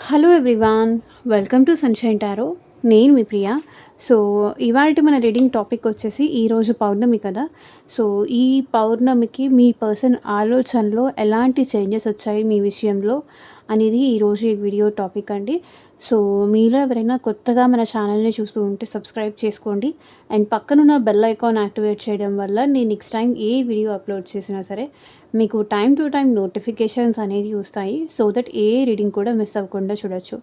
Hello everyone, welcome to sunshine tarot. నేను మీ ప్రియ. So, ఇవాల్టి మన రీడింగ్ టాపిక్ వచ్చేసి ఈరోజు పౌర్ణమి కదా! సో, ఈ పౌర్ణమికి మీ పర్సన్ ఆలోచనలో ఎలాంటి చేంజెస్ వచ్చాయి మీ విషయంలో అనేది ఈరోజు ఈ వీడియో టాపిక్ అండి. సో, మీలో ఎవరైనా కొత్తగా మన ఛానల్‌ని చూస్తూ ఉంటే సబ్స్క్రైబ్ చేసుకోండి. అండ్ పక్కనున్న బెల్ ఐకాన్ యాక్టివేట్ చేయడం వల్ల నేను నెక్స్ట్ టైం ఏ వీడియో అప్లోడ్ చేసినా సరే మీకు టైమ్ టు టైమ్ నోటిఫికేషన్స్ అనేవి వస్తాయి. సో దట్ ఏ రీడింగ్ కూడా మిస్ అవ్వకుండా చూడొచ్చు.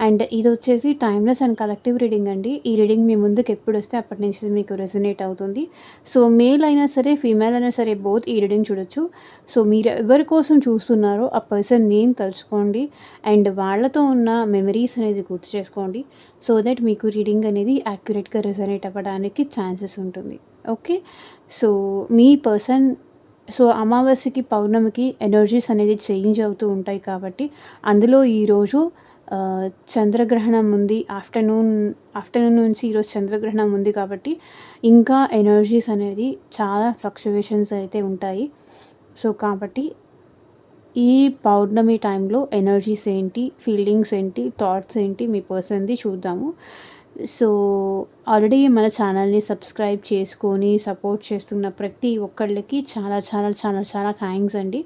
అండ్ ఇదొచ్చేసి టైమ్‌లెస్ అండ్ కలెక్టివ్ రీడింగ్ అండి. ఈ రీడింగ్ మీ ముందుకు ఎప్పుడొస్తే అప్పటి నుంచి మీకు రెజొనేట్ అవుతుంది. సో, మేల్ అయినా సరే, ఫీమేల్ అయినా సరే బోత్ ఈ రీడింగ్ చూడొచ్చు. సో, మీరు ఎవరి కోసం చూస్తున్నారో ఆ పర్సన్ నేమ్ తలుచుకోండి. అండ్ వాళ్ళతో ఉన్న మెమరీస్ అనేది గుర్తు చేసుకోండి. సో దట్ మీకు రీడింగ్ అనేది యాక్యురేట్‌గా రెజొనేట్ అవ్వడానికి ఛాన్సెస్ ఉంటుంది. ఓకే. సో, మీ పర్సన్ అమావాస్యకి, పౌర్ణమికి ఎనర్జీస్ అనేది చేంజ్ అవుతూ ఉంటాయి కాబట్టి, అందులో ఈరోజు చంద్రగ్రహణం ఉంది. ఆఫ్టర్‌నూన్ నుంచి ఈరోజు చంద్రగ్రహణం ఉంది కాబట్టి, ఇంకా ఎనర్జీస్ అనేది చాలా ఫ్లక్చుయేషన్స్ అయితే ఉంటాయి. సో, కాబట్టి ఈ పౌర్ణమి టైంలో ఎనర్జీస్ ఏంటి, ఫీలింగ్స్ ఏంటి, థాట్స్ ఏంటి మీ పర్సన్‌ది చూద్దాము. సో, ఆల్రెడీ మన ఛానల్‌ని సబ్స్క్రైబ్ చేసుకొని సపోర్ట్ చేస్తున్న ప్రతి ఒక్కళ్ళకి చాలా చాలా చాలా చాలా థ్యాంక్స్ అండి.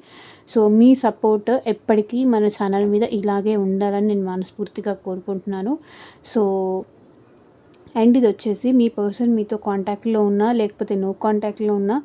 సో, మీ సపోర్ట్ ఎప్పటికీ మన ఛానల్ మీద ఇలాగే ఉండాలని నేను మనస్ఫూర్తిగా కోరుకుంటున్నాను. సో, అండ్ ఇదొచ్చేసి మీ పర్సన్ మీతో కాంటాక్ట్‌లో ఉన్నా, లేకపోతే నో కాంటాక్ట్‌లో ఉన్నా,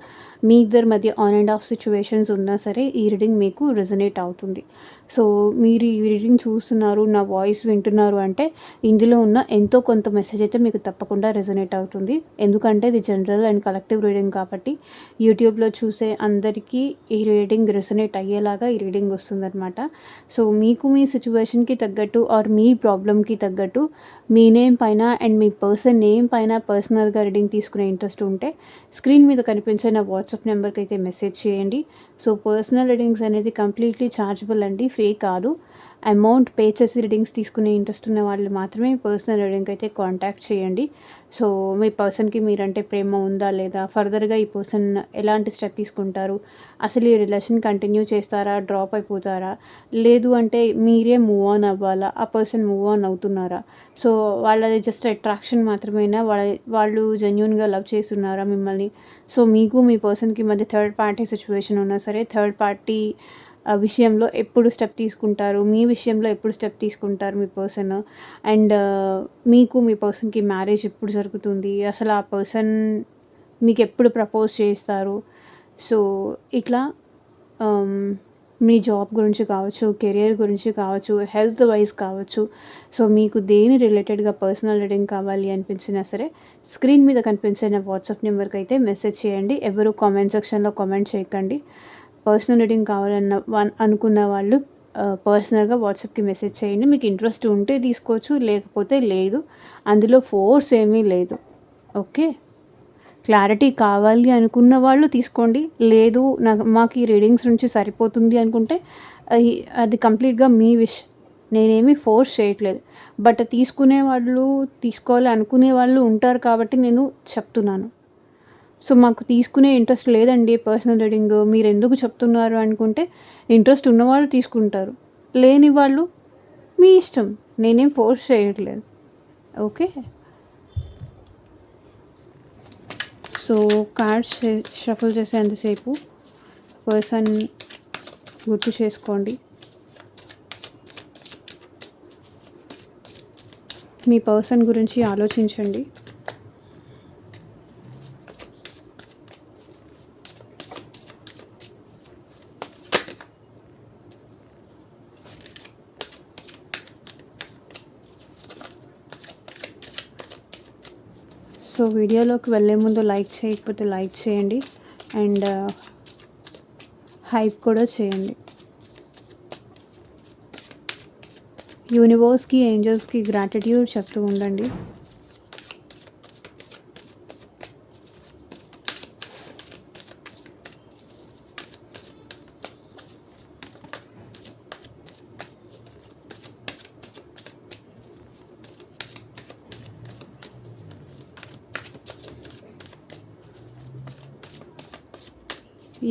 మీ ఇద్దరి మధ్య ఆన్ అండ్ ఆఫ్ సిట్యుయేషన్స్ ఉన్నా సరే, ఈ రీడింగ్ మీకు రెజొనేట్ అవుతుంది. సో, మీరు ఈ రీడింగ్ చూస్తున్నారు, నా వాయిస్ వింటున్నారు అంటే, ఇందులో ఉన్న ఎంతో కొంత మెసేజ్ అయితే మీకు తప్పకుండా రెజొనేట్ అవుతుంది. ఎందుకంటే ఇది జనరల్ అండ్ కలెక్టివ్ రీడింగ్ కాబట్టి, యూట్యూబ్‌లో చూసే అందరికీ ఈ రీడింగ్ రెజొనేట్ అయ్యేలాగా ఈ రీడింగ్ వస్తుందనమాట. సో, మీకు మీ సిట్యుయేషన్‌కి తగ్గట్టు ఆర్ మీ ప్రాబ్లమ్‌కి తగ్గట్టు మీ నేమ్ పైన అండ్ మీ పర్సన్ నేమ్ పైన పర్సనల్‌గా రీడింగ్ తీసుకునే ఇంట్రెస్ట్ ఉంటే స్క్రీన్ మీద కనిపించే నా వాట్సాప్ నెంబర్‌కి అయితే మెసేజ్ చేయండి. సో, పర్సనల్ రీడింగ్స్ అనేది కంప్లీట్‌లీ ఛార్జబుల్ అండి, ఫ్రీ కాదు. అమౌంట్ పే చేసి రీడింగ్స్ తీసుకునే ఇంట్రెస్ట్ ఉన్న వాళ్ళు మాత్రమే పర్సనల్ రీడింగ్‌కి అయితే కాంటాక్ట్ చేయండి. సో, మీ పర్సన్‌కి మీరంటే ప్రేమ ఉందా లేదా? ఫర్దర్‌గా ఈ పర్సన్ ఎలాంటి స్టెప్ తీసుకుంటారు? అసలు ఈ రిలేషన్ కంటిన్యూ చేస్తారా? డ్రాప్ అయిపోతారా? లేదు అంటే మీరే మూవ్ ఆన్ అవ్వాలా? ఆ పర్సన్ మూవ్ ఆన్ అవుతున్నారా? సో, వాళ్ళది జస్ట్ అట్రాక్షన్ మాత్రమేనా? వాళ్ళు జెన్యూన్‌గా లవ్ చేస్తున్నారా మిమ్మల్ని? సో, మీకు మీ పర్సన్‌కి మధ్య థర్డ్ పార్టీ సిట్యుయేషన్ ఉన్నా సరే, థర్డ్ పార్టీ విషయంలో ఎప్పుడు స్టెప్ తీసుకుంటారు? మీ విషయంలో ఎప్పుడు స్టెప్ తీసుకుంటారు మీ పర్సన్? అండ్ మీకు మీ పర్సన్‌కి మ్యారేజ్ ఎప్పుడు జరుగుతుంది? అసలు ఆ పర్సన్ మీకెప్పుడు ప్రపోజ్ చేస్తారు? సో, ఇట్లా ఆహ్, మీ జాబ్ గురించి కావచ్చు, కెరియర్ గురించి కావచ్చు, హెల్త్ వైస్ కావచ్చు. సో, మీకు దేని రిలేటెడ్‌గా పర్సనల్ రీడింగ్ కావాలి అనిపించినా సరే, స్క్రీన్ మీద కనిపించే నా వాట్సాప్ నెంబర్‌కి అయితే మెసేజ్ చేయండి. ఎవరు కామెంట్ సెక్షన్‌లో కామెంట్ చేయకండి. పర్సనల్ రీడింగ్ కావాలన్న అనుకున్న వాళ్ళు పర్సనల్‌గా వాట్సాప్‌కి మెసేజ్ చేయండి. మీకు ఇంట్రెస్ట్ ఉంటే తీసుకోవచ్చు, లేకపోతే లేదు. అందులో ఫోర్స్ ఏమీ లేదు. ఓకే. క్లారిటీ కావాలి అనుకున్న వాళ్ళు తీసుకోండి. లేదు మాకు ఈ రీడింగ్స్ నుంచి సరిపోతుంది అనుకుంటే అయి అది కంప్లీట్‌గా మీ విష్. నేనేమి ఫోర్స్ చేయట్లేదు. బట్ తీసుకునే వాళ్ళు, తీసుకోవాలి అనుకునే వాళ్ళు ఉంటారు కాబట్టి నేను చెప్తున్నాను. సో, మాకు తీసుకునే ఇంట్రెస్ట్ లేదండి పర్సనల్ రీడింగ్ మీరెందుకు చెప్తున్నారు అనుకుంటే, ఇంట్రెస్ట్ ఉన్నవాళ్ళు తీసుకుంటారు. లేని వాళ్ళు మీ ఇష్టం. నేనేం ఫోర్స్ చేయట్లేదు. ఓకే. సో, కార్డ్స్ షఫుల్ చేసేంతసేపు పర్సన్ గుర్తు చేసుకోండి. మీ పర్సన్ గురించి ఆలోచించండి. సో, వీడియోలోకి వెళ్ళే ముందు లైక్ చేయకపోతే లైక్ చేయండి. అండ్ హైప్ కూడా చేయండి. యూనివర్స్‌కి, ఏంజెల్స్‌కి గ్రాటిట్యూడ్ చెప్తూ ఉండండి.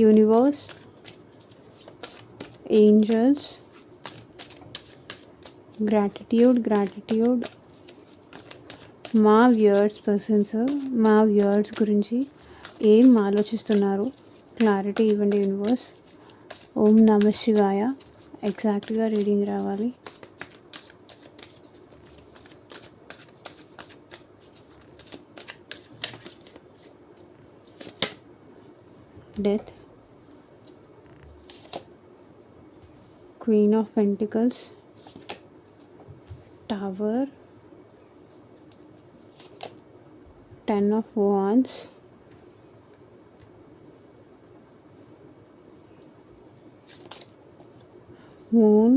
Universe, angels, gratitude. మా వ్యూయర్స్ గురించి ఏం ఆలోచిస్తున్నారు, క్లారిటీ ఇవ్వండి యూనివర్స్. ఓం నమ శివాయ. ఎగ్జాక్ట్గా రీడింగ్ రావాలి. Death, queen of pentacles, tower, 10 of wands, moon.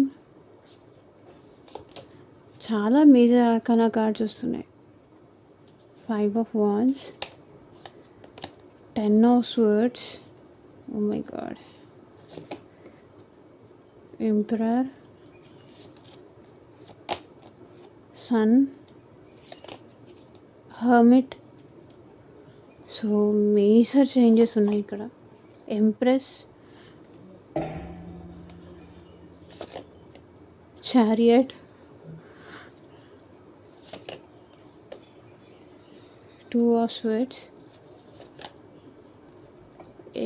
చాలా మేజర్ ఆర్కానా కార్డ్స్ వస్తున్నాయి. 5 of wands, 10 of swords, oh my god, emperor, sun, hermit. So major changes ఉన్నాయి ఇక్కడ. Empress, chariot, 2 of swords,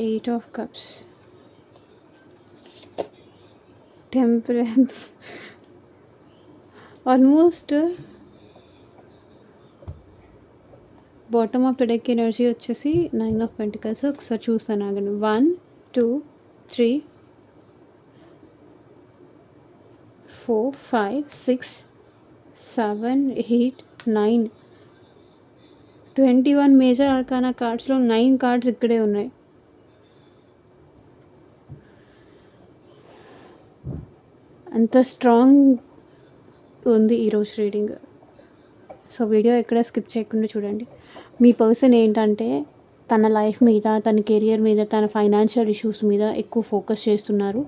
8 of cups, temperance. Almost bottom of the deck energy వచ్చేసి 9 of pentacles. ఒకసారి చూస్తాను ఆగండి. 1 2 3 4 5 6 7 8 9 21 major arcana కార్డ్స్లో 9 cards ఇక్కడే ఉన్నాయి. అంత strong ఉంది ఈరోజు రీడింగ్. సో వీడియో ఎక్కడ స్కిప్ చేయకుండా చూడండి. మీ పర్సన్ ఏంటంటే తన లైఫ్ మీద, తన కెరియర్ మీద, తన ఫైనాన్షియల్ ఇష్యూస్ మీద ఎక్కువ ఫోకస్ చేస్తున్నారు.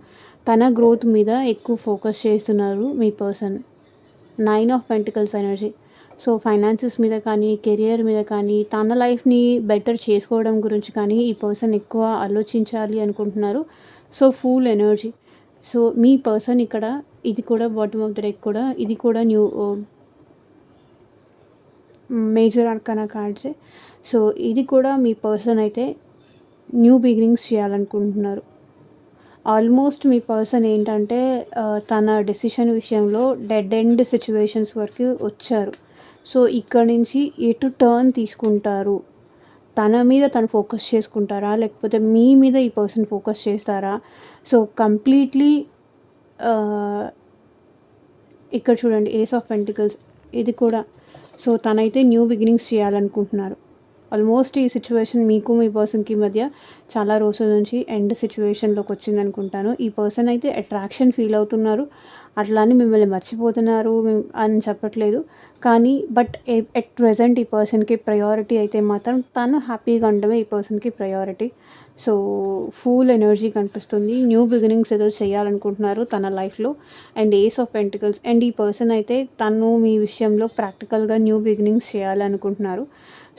తన గ్రోత్ మీద ఎక్కువ ఫోకస్ చేస్తున్నారు మీ person. 9 of pentacles energy. So finances మీద కానీ, కెరియర్ మీద కానీ, తన లైఫ్ని బెటర్ చేసుకోవడం గురించి కానీ ఈ పర్సన్ ఎక్కువ ఆలోచించాలి అనుకుంటున్నారు. So full energy. సో మీ పర్సన్ ఇక్కడ, ఇది కూడా బాటమ్ ఆఫ్ ద డెక్ కూడా, ఇది కూడా మేజర్ ఆర్కానా కార్డ్సే. సో ఇది కూడా మీ పర్సన్ అయితే న్యూ బిగినింగ్స్ చేయాలనుకుంటున్నారు. ఆల్మోస్ట్ మీ పర్సన్ ఏంటంటే తన డెసిషన్ విషయంలో డెడ్ ఎండ్ సిచ్యువేషన్స్ వరకు వచ్చారు. సో ఇక్కడ నుంచి ఎటు టర్న్ తీసుకుంటారు, తన మీద తను ఫోకస్ చేసుకుంటారా, లేకపోతే మీ మీద ఈ పర్సన్ ఫోకస్ చేస్తారా? సో కంప్లీట్లీ ఇక్కడ చూడండి, ఏస్ ఆఫ్ పెంటికల్స్, ఇది కూడా. సో తనైతే న్యూ బిగినింగ్స్ చేయాలనుకుంటున్నారు. ఆల్మోస్ట్ ఈ సిచ్యువేషన్ మీకు మీ పర్సన్కి మధ్య చాలా రోజుల నుంచి ఎండ్ సిచ్యువేషన్లోకి వచ్చింది అనుకుంటాను. ఈ పర్సన్ అయితే అట్రాక్షన్ ఫీల్ అవుతున్నారు, అట్లానే మిమ్మల్ని మర్చిపోతున్నారు అని చెప్పట్లేదు. కానీ బట్ ఎట్ ప్రెజెంట్ ఈ పర్సన్కి ప్రయారిటీ అయితే మాత్రం తను హ్యాపీగా ఉండడమే ఈ పర్సన్కి ప్రయారిటీ. సో ఫుల్ ఎనర్జీ కనిపిస్తుంది. న్యూ బిగినింగ్స్ ఏదో చేయాలనుకుంటున్నారు తన లైఫ్లో. And ace of pentacles. And ఈ పర్సన్ అయితే తను మీ విషయంలో ప్రాక్టికల్గా న్యూ బిగినింగ్స్ చేయాలనుకుంటున్నారు.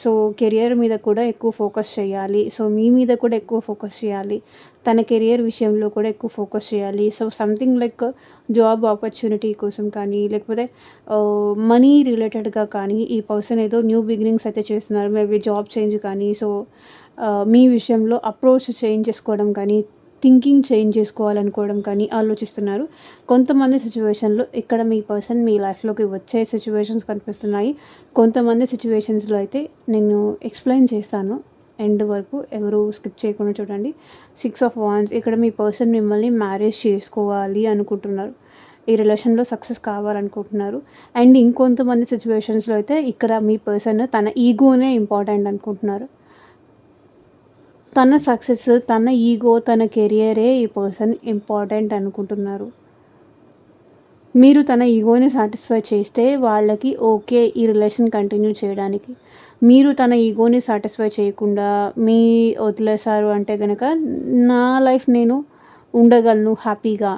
సో కెరియర్ మీద కూడా ఎక్కువ ఫోకస్ చేయాలి. సో మీ మీద కూడా ఎక్కువ ఫోకస్ చేయాలి. తన కెరియర్ విషయంలో కూడా ఎక్కువ ఫోకస్ చేయాలి. So something like job opportunity కోసం కానీ, లేకపోతే మనీ రిలేటెడ్గా కానీ ఈ పర్సన్ ఏదో న్యూ బిగినింగ్స్ అయితే చేస్తున్నారు. మేబీ జాబ్ చేంజ్ కానీ, సో మీ విషయంలో అప్రోచ్ చేంజ్ చేసుకోవడం కానీ, థింకింగ్ చేంజ్ చేసుకోవాలనుకోవడం కానీ ఆలోచిస్తున్నారు. కొంతమంది సిచ్యువేషన్లో ఇక్కడ మీ పర్సన్ మీ లైఫ్లోకి వచ్చే సిచ్యువేషన్స్ కనిపిస్తున్నాయి. కొంతమంది సిచ్యువేషన్స్లో అయితే నేను ఎక్స్ప్లెయిన్ చేస్తాను ఎండ్ వరకు, ఎవరు స్కిప్ చేయకుండా చూడండి. 6 of wands. ఇక్కడ మీ పర్సన్ మిమ్మల్ని మ్యారేజ్ చేసుకోవాలి అనుకుంటున్నారు. ఈ రిలేషన్లో సక్సెస్ కావాలనుకుంటున్నారు. అండ్ ఇంకొంతమంది సిచ్యువేషన్స్లో అయితే ఇక్కడ మీ పర్సన్ తన ఈగోనే ఇంపార్టెంట్ అనుకుంటున్నారు. తన సక్సెస్, తన ఈగో, తన కెరియరే ఈ పర్సన్ ఇంపార్టెంట్ అనుకుంటున్నారు. మీరు తన ఈగోని సాటిస్ఫై చేస్తే వాళ్ళకి ఓకే ఈ రిలేషన్ కంటిన్యూ చేయడానికి. మీరు తన ఈగోని సాటిస్ఫై చేయకుండా మీ వదిలేశారు అంటే కనుక నా లైఫ్ నేను ఉండగలను హ్యాపీగా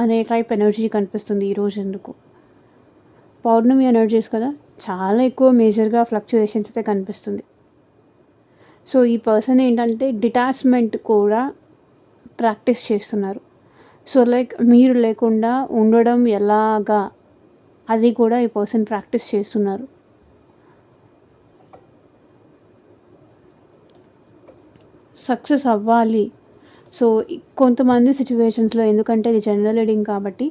అనే టైప్ ఎనర్జీ కనిపిస్తుంది ఈరోజు. ఎందుకు పౌర్ణమి ఎనర్జీస్ కదా, చాలా ఎక్కువ మేజర్గా ఫ్లక్చుయేషన్స్ అయితే కనిపిస్తుంది. సో ఈ పర్సన్ ఏంటంటే డిటాచ్మెంట్ కూడా ప్రాక్టీస్ చేస్తున్నారు. సో, లైక్ మీరు లేకుండా ఉండడం ఎలాగా అది కూడా ఈ పర్సన్ ప్రాక్టీస్ చేస్తున్నారు. సక్సెస్ అవ్వాలి. సో, కొంతమంది సిట్యుయేషన్స్‌లో, ఎందుకంటే ఇది జనరల్ రీడింగ్ కాబట్టి,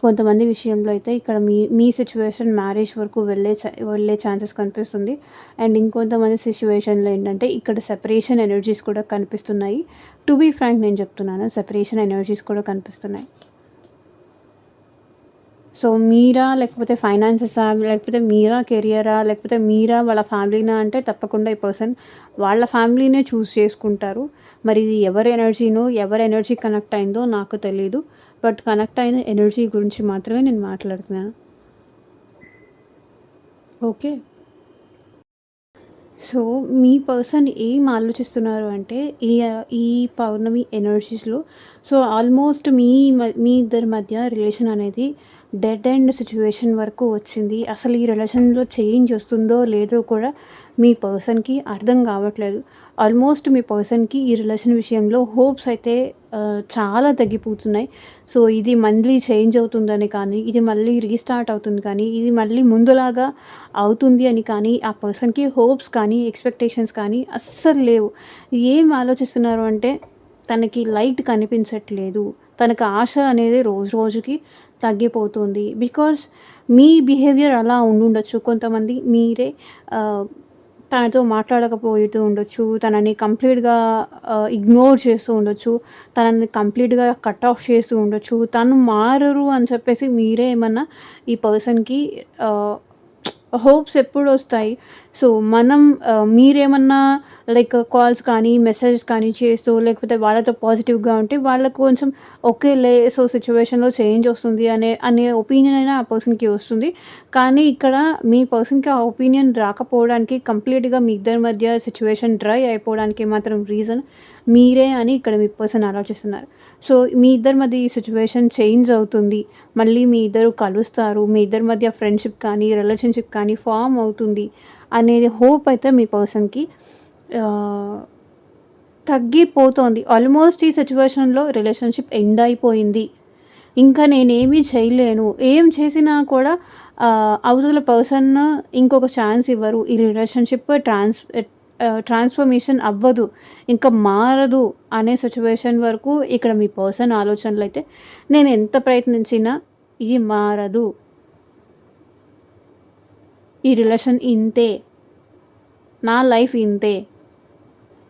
కొంతమంది విషయంలో అయితే ఇక్కడ మీ మీ సిట్యుయేషన్ మ్యారేజ్ వరకు వెళ్ళే ఛాన్సెస్ కనిపిస్తుంది. అండ్ ఇంకొంతమంది సిట్యుయేషన్‌లో ఏంటంటే ఇక్కడ సెపరేషన్ ఎనర్జీస్ కూడా కనిపిస్తున్నాయి. టు బీ ఫ్రాంక్ నేను చెప్తున్నాను, సెపరేషన్ ఎనర్జీస్ కూడా కనిపిస్తున్నాయి. సో, మీరా లేకపోతే ఫైనాన్సెసా? లేకపోతే మీరా కెరియరా? లేకపోతే మీరా వాళ్ళ ఫ్యామిలీనా? అంటే తప్పకుండా ఈ పర్సన్ వాళ్ళ ఫ్యామిలీనే చూజ్ చేసుకుంటారు. మరి ఇది ఎవరి ఎనర్జీనో, ఎవరి ఎనర్జీ కనెక్ట్ అయిందో నాకు తెలీదు. బట్ కనెక్ట్ అయిన ఎనర్జీ గురించి మాత్రమే నేను మాట్లాడుతున్నాను. ఓకే. సో, మీ పర్సన్ ఏం ఆలోచిస్తున్నారు అంటే ఈ పౌర్ణమి ఎనర్జీస్‌లో సో, ఆల్మోస్ట్ మీ ఇద్దరి మధ్య రిలేషన్ అనేది డెడ్ ఎండ్ సిట్యుయేషన్ వరకు వచ్చింది. అసలు ఈ రిలేషన్‌లో చేంజ్ వస్తుందో లేదో కూడా మీ పర్సన్‌కి అర్థం కావట్లేదు. ఆల్మోస్ట్ మీ పర్సన్‌కి ఈ రిలేషన్ విషయంలో హోప్స్ అయితే చాలా తగ్గిపోతున్నాయి. సో, ఇది మళ్ళీ చేంజ్ అవుతుందని కానీ, ఇది మళ్ళీ రీస్టార్ట్ అవుతుంది కానీ, ఇది మళ్ళీ ముందులాగా అవుతుంది అని కానీ, ఆ పర్సన్‌కి హోప్స్ కానీ, ఎక్స్‌పెక్టేషన్స్ కానీ అస్సలు లేవు. ఏం ఆలోచిస్తున్నారు అంటే తనకి లైట్ కనిపించట్లేదు. తనకు ఆశ అనేది రోజు రోజుకి తగ్గిపోతుంది. బికాజ్ మీ బిహేవియర్ అలా ఉండుండొచ్చు. కొంతమంది మీరే ఆహ్, తనతో మాట్లాడకపోతూ ఉండొచ్చు. తనని కంప్లీట్‌గా ఇగ్నోర్ చేస్తూ ఉండొచ్చు. తనని కంప్లీట్‌గా కట్ ఆఫ్ చేస్తూ ఉండొచ్చు. తను మారరు అని చెప్పేసి మీరే ఏమన్నా ఈ పర్సన్‌కి ఆహ్, హోప్స్ ఎప్పుడొస్తాయి? సో, మనం మీరేమన్నా లైక్ కాల్స్ కానీ, మెసేజెస్ కానీ చేస్తూ లేకపోతే వాళ్ళతో పాజిటివ్‌గా ఉంటే వాళ్ళకి కొంచెం ఓకేలే. సో, సిట్యుయేషన్‌లో చేంజ్ వస్తుంది అనే ఒపీనియన్ అయినా ఆ పర్సన్‌కి వస్తుంది. కానీ ఇక్కడ మీ పర్సన్‌కి ఆ ఒపీనియన్ రాకపోవడానికి కంప్లీట్‌గా మీ ఇద్దరి మధ్య సిట్యుయేషన్ డ్రై అయిపోవడానికి మాత్రం రీజన్ మీరే అని ఇక్కడ మీ పర్సన్ ఆలోచిస్తున్నారు. సో, మీ ఇద్దరి మధ్య ఈ సిట్యుయేషన్ చేంజ్ అవుతుంది. మళ్ళీ మీ ఇద్దరు కలుస్తారు. మీ ఇద్దరి మధ్య ఫ్రెండ్‌షిప్ కానీ, రిలేషన్‌షిప్ కానీ ఫార్మ్ అవుతుంది అనేది హోప్ అయితే మీ పర్సన్‌కి ఆహ్, తగ్గిపోతోంది. ఆల్మోస్ట్ ఈ సిట్యుయేషన్‌లో రిలేషన్‌షిప్ ఎండ్ అయిపోయింది. ఇంకా నేనేమి చేయలేను. ఏం చేసినా కూడా అవతల పర్సన్ ఇంకొక ఛాన్స్ ఇవ్వరు. ఈ రిలేషన్‌షిప్ ట్రాన్స్‌ఫర్మేషన్ అవ్వదు. ఇంకా మారదు అనే సిట్యుయేషన్ వరకు ఇక్కడ మీ పర్సన్ ఆలోచనలైతే నేను ఎంత ప్రయత్నించినా ఇది మారదు. ఈ రిలేషన్ ఇంతే. నా లైఫ్ ఇంతే.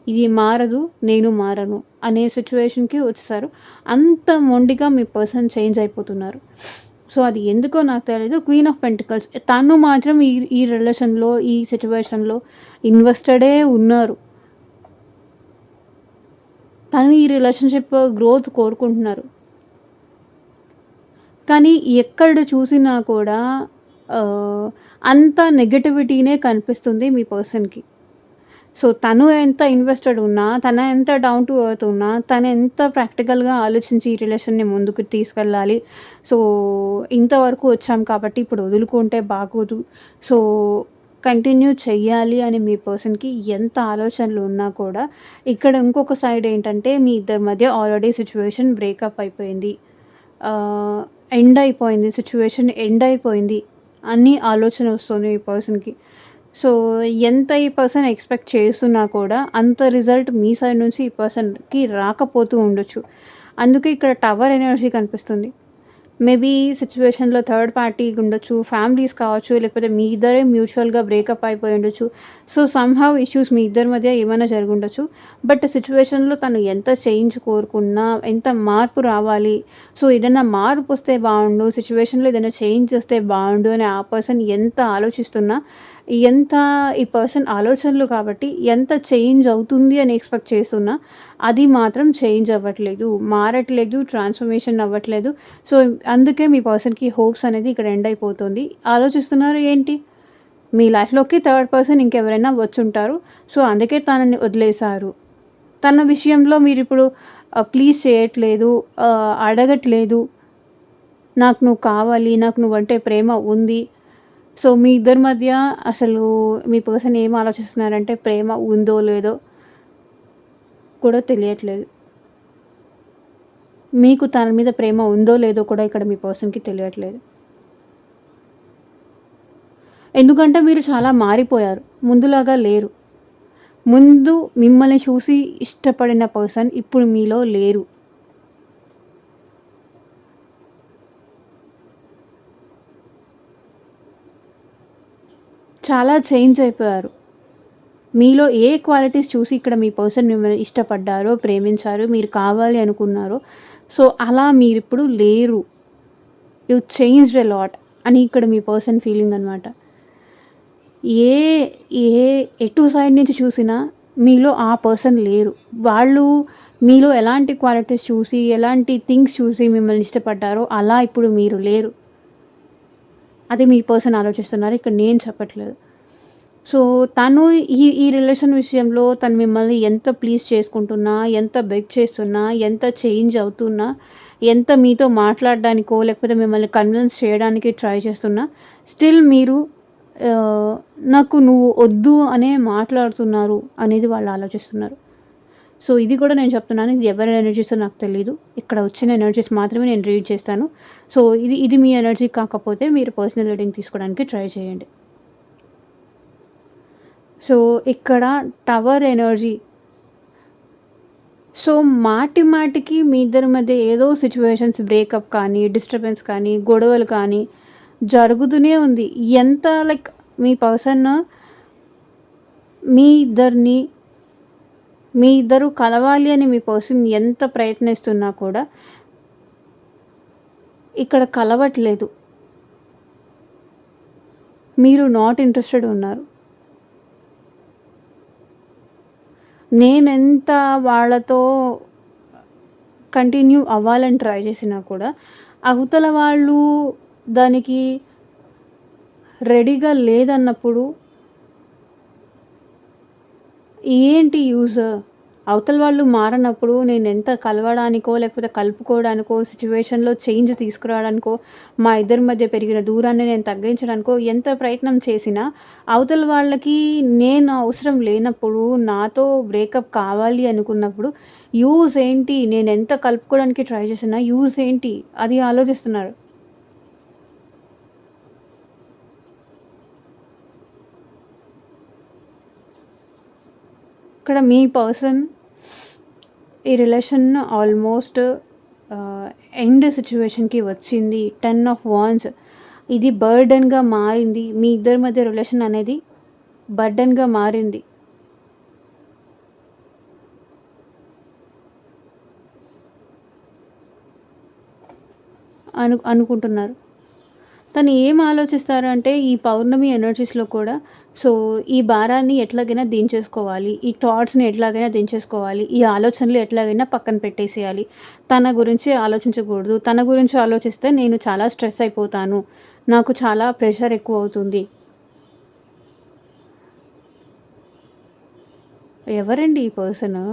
ఇది మారదు. నేను మారను అనే సిట్యుయేషన్‌కి వచ్చేసారు. అంత మొండిగా మీ పర్సన్ చేంజ్ అయిపోతున్నారు. సో, అది ఎందుకో నాకు తెలీదు. క్వీన్ ఆఫ్ పెంటికల్స్ తను మాత్రం ఈ ఈ రిలేషన్‌లో, ఈ సిట్యుయేషన్‌లో ఇన్వెస్టెడే ఉన్నారు. తను ఈ రిలేషన్‌షిప్ గ్రోత్ కోరుకుంటున్నారు. కానీ ఎక్కడ చూసినా కూడా ఆహ్, అంతా నెగటివిటీనే కనిపిస్తుంది మీ పర్సన్‌కి. సో, తను ఎంత ఇన్వెస్టెడ్ ఉన్నా, తను ఎంత డౌన్ టు ఎర్త్ ఉన్నా, తను ఎంత ప్రాక్టికల్‌గా ఆలోచించి ఈ రిలేషన్‌ని ముందుకు తీసుకెళ్ళాలి. సో, ఇంతవరకు వచ్చాం కాబట్టి ఇప్పుడు వదులుకుంటే బాగోదు. సో, కంటిన్యూ చెయ్యాలి అని మీ పర్సన్‌కి ఎంత ఆలోచనలు ఉన్నా కూడా, ఇక్కడ ఇంకొక సైడ్ ఏంటంటే మీ ఇద్దరి మధ్య ఆల్రెడీ సిట్యుయేషన్ బ్రేకప్ అయిపోయింది. ఆహ్, ఎండ్ అయిపోయింది. సిట్యుయేషన్ ఎండ్ అయిపోయింది అని ఆలోచన వస్తుంది ఈ పర్సన్‌కి. సో, ఎంత ఈ పర్సన్ ఎక్స్‌పెక్ట్ చేస్తున్నా కూడా అంత రిజల్ట్ మీ సైడ్ నుంచి ఈ పర్సన్‌కి రాకపోతూ ఉండొచ్చు. అందుకే ఇక్కడ టవర్ ఎనర్జీ కనిపిస్తుంది. మేబీ సిట్యుయేషన్‌లో థర్డ్ పార్టీ ఉండొచ్చు, ఫ్యామిలీస్ కావచ్చు, లేకపోతే మీ ఇద్దరే మ్యూచువల్‌గా బ్రేకప్ అయిపోయి ఉండొచ్చు. సో, సమ్‌హౌ ఇష్యూస్ మీ ఇద్దరి మధ్య ఏమైనా జరుగుండొచ్చు. బట్ సిట్యుయేషన్‌లో తను ఎంత చేంజ్ కోరుకున్నా, ఎంత మార్పు రావాలి, సో, ఏదైనా మార్పొస్తే బావుండు, సిట్యుయేషన్‌లో ఏదైనా చేంజ్ వస్తే బావుండు అని ఆ పర్సన్ ఎంత ఆలోచిస్తున్నా, ఎంత ఈ పర్సన్ ఆలోచనలు కాబట్టి ఎంత చేంజ్ అవుతుంది అని ఎక్స్‌పెక్ట్ చేస్తున్నా, అది మాత్రం చేంజ్ అవ్వట్లేదు, మారట్లేదు, ట్రాన్స్‌ఫర్మేషన్ అవ్వట్లేదు. సో, అందుకే మీ పర్సన్‌కి హోప్స్ అనేది ఇక్కడ ఎండ్ అయిపోతుంది. ఆలోచిస్తున్నారు ఏంటి? మీ లైఫ్‌లోకి థర్డ్ పర్సన్ ఇంకెవరైనా వచ్చుంటారు. సో, అందుకే తనని వదిలేసారు. తన విషయంలో మీరిప్పుడు ప్లీజ్ చేయట్లేదు, అడగట్లేదు. నాకు నువ్వు కావాలి, నాకు నువ్వంటే ప్రేమ ఉంది. సో, మీ ఇద్దరి మధ్య అసలు మీ పర్సన్ ఏం ఆలోచిస్తున్నారంటే ప్రేమ ఉందో లేదో కూడా తెలియట్లేదు. మీకు తన మీద ప్రేమ ఉందో లేదో కూడా ఇక్కడ మీ పర్సన్‌కి తెలియట్లేదు. ఎందుకంటే మీరు చాలా మారిపోయారు. ముందులాగా లేరు. ముందు మిమ్మల్ని చూసి ఇష్టపడిన పర్సన్ ఇప్పుడు మీలో లేరు. చాలా చేంజ్ అయిపోయారు. మీలో ఏ క్వాలిటీస్ చూసి ఇక్కడ మీ పర్సన్ మిమ్మల్ని ఇష్టపడ్డారో, ప్రేమించారో, మీరు కావాలి అనుకున్నారో, సో, అలా మీరిప్పుడు లేరు. యూ చేంజ్డ్ ఎ లాట్ అని ఇక్కడ మీ పర్సన్ ఫీలింగ్ అనమాట. ఏ ఏ ఎటు సైడ్ నుంచి చూసినా మీలో ఆ పర్సన్ లేరు. వాళ్ళు మీలో ఎలాంటి క్వాలిటీస్ చూసి, ఎలాంటి థింగ్స్ చూసి మిమ్మల్ని ఇష్టపడ్డారో అలా ఇప్పుడు మీరు లేరు. అది మీ పర్సన్ ఆలోచిస్తున్నారు. ఇక్కడ నేను చెప్పట్లేదు. సో, తను ఈ ఈ రిలేషన్ విషయంలో తను మిమ్మల్ని ఎంత ప్లీజ్ చేసుకుంటున్నా, ఎంత బెగ్ చేస్తున్నా, ఎంత చేంజ్ అవుతున్నా, ఎంత మీతో మాట్లాడడానికో, లేకపోతే మిమ్మల్ని కన్విన్స్ చేయడానికి ట్రై చేస్తున్నా, స్టిల్ మీరు నాకు నువ్వు వద్దు అనే మాట్లాడుతున్నారు అనేది వాళ్ళు ఆలోచిస్తున్నారు. సో, ఇది కూడా నేను చెప్తున్నాను. ఇది ఎవరి ఎనర్జీసో నాకు తెలీదు. ఇక్కడ వచ్చిన ఎనర్జీస్ మాత్రమే నేను రీడ్ చేస్తాను. సో, ఇది ఇది మీ ఎనర్జీ కాకపోతే మీరు పర్సనల్ రీడింగ్ తీసుకోవడానికి ట్రై చేయండి. సో, ఇక్కడ టవర్ ఎనర్జీ. సో, మాటి మాటికి మీ ఇద్దరి మధ్య ఏదో సిట్యుయేషన్స్ బ్రేకప్ కానీ, డిస్టర్బెన్స్ కానీ, గొడవలు కానీ జరుగుతూనే ఉంది. ఎంత లైక్ మీ పర్సన్ మీ ఇద్దరిని మీ ఇద్దరు కలవాలి అని మీ పర్సన్ ఎంత ప్రయత్నిస్తున్నా కూడా ఇక్కడ కలవట్లేదు. మీరు నాట్ ఇంట్రెస్టెడ్ ఉన్నారు. నేనెంత వాళ్ళతో కంటిన్యూ అవ్వాలని ట్రై చేసినా కూడా అవతల వాళ్ళు దానికి రెడీగా లేదన్నప్పుడు ఏంటి యూజ్? అవతల వాళ్ళు మారనప్పుడు నేనెంత కలవడానికో, లేకపోతే కలుపుకోవడానికో, సిట్యుయేషన్‌లో చేంజ్ తీసుకురావడానికో, మా ఇద్దరి మధ్య పెరిగిన దూరాన్ని నేను తగ్గించడానికో ఎంత ప్రయత్నం చేసినా, అవతల వాళ్ళకి నేను అవసరం లేనప్పుడు, నాతో బ్రేకప్ కావాలి అనుకున్నప్పుడు యూజ్ ఏంటి? నేనెంత కలుపుకోవడానికి ట్రై చేసినా యూజ్ ఏంటి? అది ఆలోచిస్తున్నారు. ఇక్కడ మీ పర్సన్ ఈ రిలేషన్ ఆల్మోస్ట్ ఎండ్ సిట్యుయేషన్‌కి వచ్చింది. 10 ఆఫ్ వాండ్స్ ఇది బర్డెన్‌గా మారింది. మీ ఇద్దరి మధ్య రిలేషన్ అనేది బర్డెన్‌గా మారింది. అనుకుంటున్నారు. తను ఏం ఆలోచిస్తారు అంటే ఈ పౌర్ణమి ఎనర్జీస్‌లో కూడా సో, ఈ భారాన్ని ఎట్లాగైనా దించేసుకోవాలి. ఈ థాట్స్‌ని ఎట్లాగైనా దించేసుకోవాలి. ఈ ఆలోచనలు ఎట్లాగైనా పక్కన పెట్టేసేయాలి. తన గురించి ఆలోచించకూడదు. తన గురించి ఆలోచిస్తే నేను చాలా స్ట్రెస్ అయిపోతాను. నాకు చాలా ప్రెషర్ ఎక్కువవుతుంది. ఎవరండి ఈ పర్సను?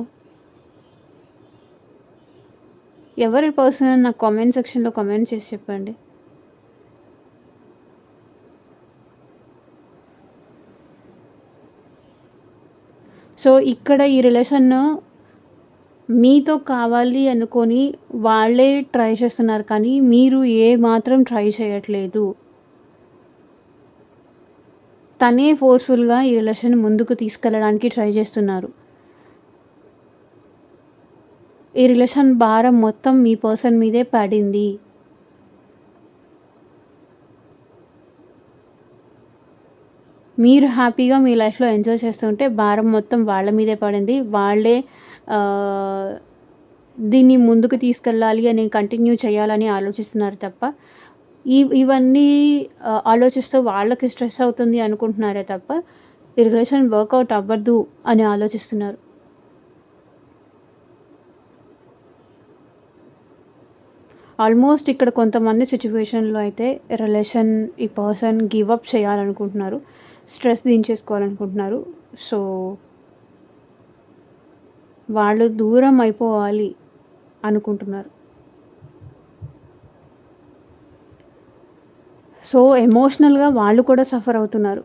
ఎవరి పర్సన్ అని నాకు కామెంట్ సెక్షన్‌లో కామెంట్ చేసి చెప్పండి. సో, ఇక్కడ ఈ రిలేషన్ మీతో కావాలి అనుకోని వాళ్ళే ట్రై చేస్తున్నారు. కానీ మీరు ఏ మాత్రం ట్రై చేయట్లేదు. తనే ఫోర్స్‌ఫుల్‌గా ఈ రిలేషన్ ముందుకు తీసుకెళ్ళడానికి ట్రై చేస్తున్నారు. ఈ రిలేషన్ భారం మొత్తం మీ పర్సన్ మీదే పడింది. మీరు హ్యాపీగా మీ లైఫ్‌లో ఎంజాయ్ చేస్తుంటే భారం మొత్తం వాళ్ళ మీదే పడింది. వాళ్ళే ఆహ్, దీన్ని ముందుకు తీసుకెళ్ళాలి అని కంటిన్యూ చేయాలని ఆలోచిస్తున్నారు తప్ప, ఇవన్నీ ఆలోచిస్తూ వాళ్ళకి స్ట్రెస్ అవుతుంది అనుకుంటున్నారే తప్ప, ఈ రిలేషన్ వర్కౌట్ అవ్వద్దు అని ఆలోచిస్తున్నారు. ఆల్మోస్ట్ ఇక్కడ కొంతమంది సిట్యుయేషన్‌లో అయితే రిలేషన్ ఈ పర్సన్ గివ్ అప్ చేయాలనుకుంటున్నారు. స్ట్రెస్ దించేసుకోవాలనుకుంటున్నారు. సో, వాళ్ళు దూరం అయిపోవాలి అనుకుంటున్నారు. సో, ఎమోషనల్‌గా వాళ్ళు కూడా సఫర్ అవుతున్నారు.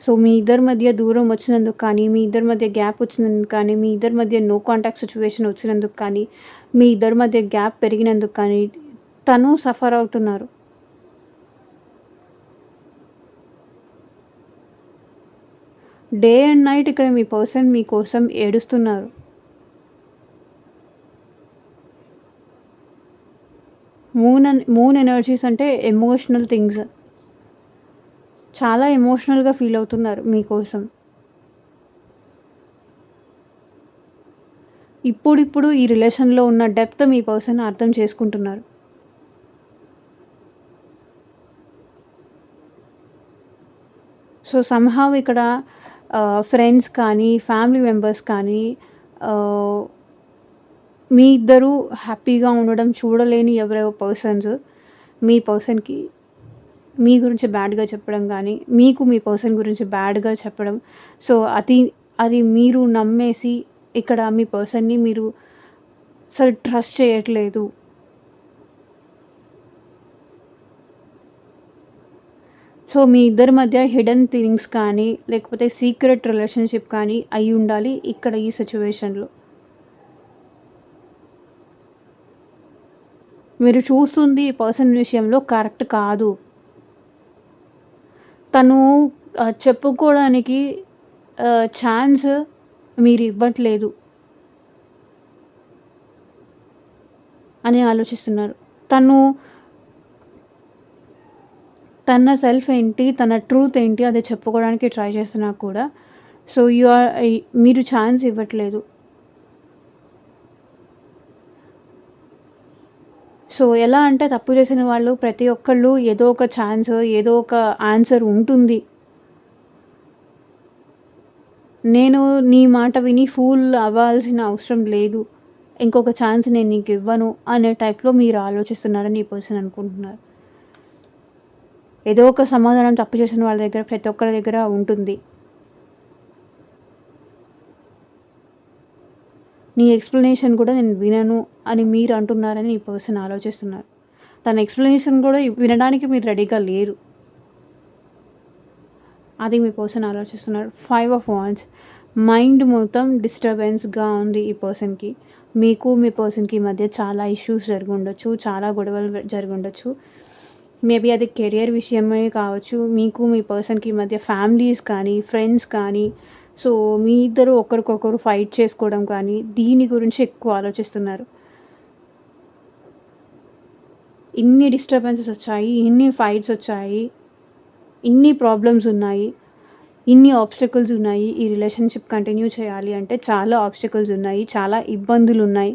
సో, మీ ఇద్దరి మధ్య దూరం వచ్చినందుకు కానీ, మీ ఇద్దరి మధ్య గ్యాప్ వచ్చినందుకు కానీ, మీ ఇద్దరి మధ్య నో కాంటాక్ట్ సిట్యుయేషన్ వచ్చినందుకు కానీ, మీ ఇద్దరి మధ్య గ్యాప్ పెరిగినందుకు కానీ, తను సఫర్ అవుతున్నారు. డే అండ్ నైట్ ఇక్కడ మీ పర్సన్ మీకోసం ఏడుస్తున్నారు. మూన్ ఎనర్జీస్ అంటే ఎమోషనల్ థింగ్స్. చాలా ఎమోషనల్‌గా ఫీల్ అవుతున్నారు మీకోసం. ఇప్పుడిప్పుడు ఈ రిలేషన్‌లో ఉన్న డెప్త్ మీ పర్సన్ అర్థం చేసుకుంటున్నారు. సో, సమ్‌హౌ ఇక్కడ ఫ్రెండ్స్ కానీ, ఫ్యామిలీ మెంబర్స్ కానీ ఆహ్, మీ ఇద్దరు హ్యాపీగా ఉండడం చూడలేని ఎవరో పర్సన్స్ మీ పర్సన్‌కి మీ గురించి బ్యాడ్‌గా చెప్పడం గానీ, మీకు మీ పర్సన్ గురించి బ్యాడ్‌గా చెప్పడం. సో, అది మీరు నమ్మేసి ఇక్కడ మీ పర్సన్‌ని మీరు అసలు ట్రస్ట్ చేయట్లేదు. సో, మీ ఇద్దరి మధ్య హిడెన్ థింగ్స్ కానీ, లేకపోతే సీక్రెట్ రిలేషన్‌షిప్ కానీ అయ్యుండాలి ఇక్కడ ఈ సిట్యుయేషన్‌లో. మీరు చూస్తుంది ఈ పర్సన్ విషయంలో కరెక్ట్ కాదు. తను చెప్పుకోవడానికి ఛాన్స్ మీరివ్వట్లేదు అని ఆలోచిస్తున్నారు. తను తన సెల్ఫ్ ఏంటి, తన ట్రూత్ ఏంటి అది చెప్పుకోవడానికి ట్రై చేస్తున్నా కూడా సో, మీరు ఛాన్స్ ఇవ్వట్లేదు. సో, ఎలా అంటే తప్పు చేసిన వాళ్ళు ప్రతి ఒక్కళ్ళు ఏదో ఒక ఛాన్స్, ఏదో ఒక ఆన్సర్ ఉంటుంది. నేను నీ మాట విని ఫూల్ అవ్వాల్సిన అవసరం లేదు. ఇంకొక ఛాన్స్ నేను నీకివ్వను అనే టైప్‌లో మీరు ఆలోచిస్తున్నారని ఈ పర్సన్ అనుకుంటున్నారు. ఏదో ఒక సమాధానం తప్పు చేసిన వాళ్ళ దగ్గర ప్రతి ఒక్కరి దగ్గర ఉంటుంది. నీ ఎక్స్‌ప్లనేషన్ కూడా నేను వినను అని మీరు అంటున్నారని ఈ పర్సన్ ఆలోచిస్తున్నారు. తన ఎక్స్‌ప్లనేషన్ కూడా వినడానికి మీరు రెడీగా లేరు. అది మీ పర్సన్ ఆలోచిస్తున్నారు. 5 ఆఫ్ వాండ్స్ మైండ్ మొత్తం డిస్టర్బెన్స్‌గా ఉంది ఈ పర్సన్‌కి. మీకు మీ పర్సన్‌కి మధ్య చాలా ఇష్యూస్ జరిగుండొచ్చు. చాలా గొడవలు జరిగుండొచ్చు. మేబీ అది కెరియర్ విషయమే కావచ్చు. మీకు మీ పర్సన్‌కి మధ్య ఫ్యామిలీస్ కానీ, ఫ్రెండ్స్ కానీ సో, మీ ఇద్దరు ఒకరికొకరు ఫైట్ చేసుకోవడం కానీ, దీని గురించి ఎక్కువ ఆలోచిస్తున్నారు. ఇన్ని డిస్టర్బెన్సెస్ వచ్చాయి. ఇన్ని ఫైట్స్ వచ్చాయి. ఇన్ని ప్రాబ్లమ్స్ ఉన్నాయి. ఇన్ని ఆబ్స్టకిల్స్ ఉన్నాయి. ఈ రిలేషన్‌షిప్ కంటిన్యూ చేయాలి అంటే చాలా ఆబ్స్టకిల్స్ ఉన్నాయి. చాలా ఇబ్బందులున్నాయి.